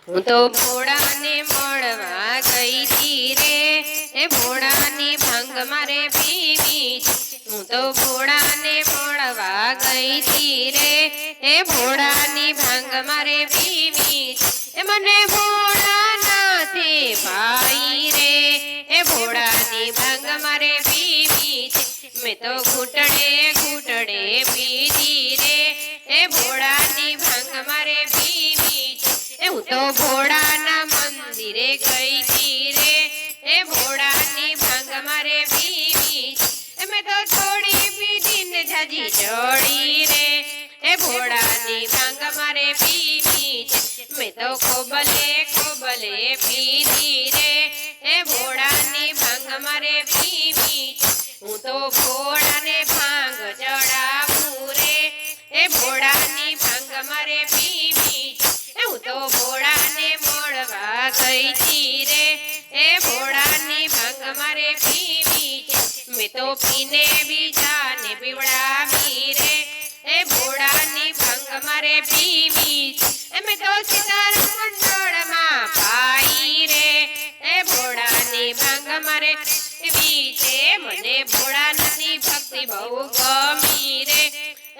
હું તો ભોળાને મળવા ગઈ તી રે, એ ભોળાની ભાંગ મારે પીવી છે. હું તો ભોળાને મળવા ગઈ તી રે, એ ભોળાની ભાંગ મારે પીવી છે. એ મને ભોળાનાથે પાઈ રે, એ ભોળાની ભાંગ મારે પીવી છે. મેં તો ઘૂંટડે ઘૂંટડે પીધી રે, એ ભોળાની ભાંગ મારે પીવી છે. હું તો ભોળાના મંદિરે ગઈ તી રે, એ ભોળાની ભાંગ મારે પીવી છે. મેં તો થોડી પીધી ને જાજી ચડી રે, એ ભોળાની ભાંગ મારે પીવી છે. મેં તો ખોબલે ખોબલે પીધી રે, એ ભોળાની ભાંગ મારે પીવી છે. હું તો ભોળાને ભાંગ ચડાવું રે, એ ભોળાની ભાંગ મારે પીવી છે. હું તો ભોળાને મળવા ગઈ તી રે, એ ભોળાની ભાંગ મારે પીવી છે. મેં તો પીને બીજાને પીવડાવી રે, એ ભોળાની ભાંગ મારે પીવી છે. મેં તો સીતારામ મંડળમાં પાઈ રે, એ ભોળાની ભાંગ મારે પીવી છે. મને ભોળાનાથની ભક્તિ બહુ ગમી રે,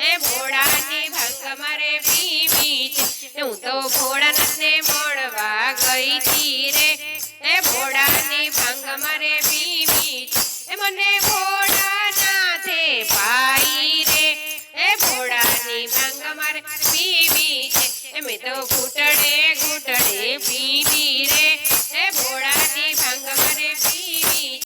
એ ભોળાની ભાંગ મારે પીવી છે. હું તો ભોળાનાથને મળવા ગઈ તી રે, એ ભોળાની ભાંગ મારે પીવી છે. મને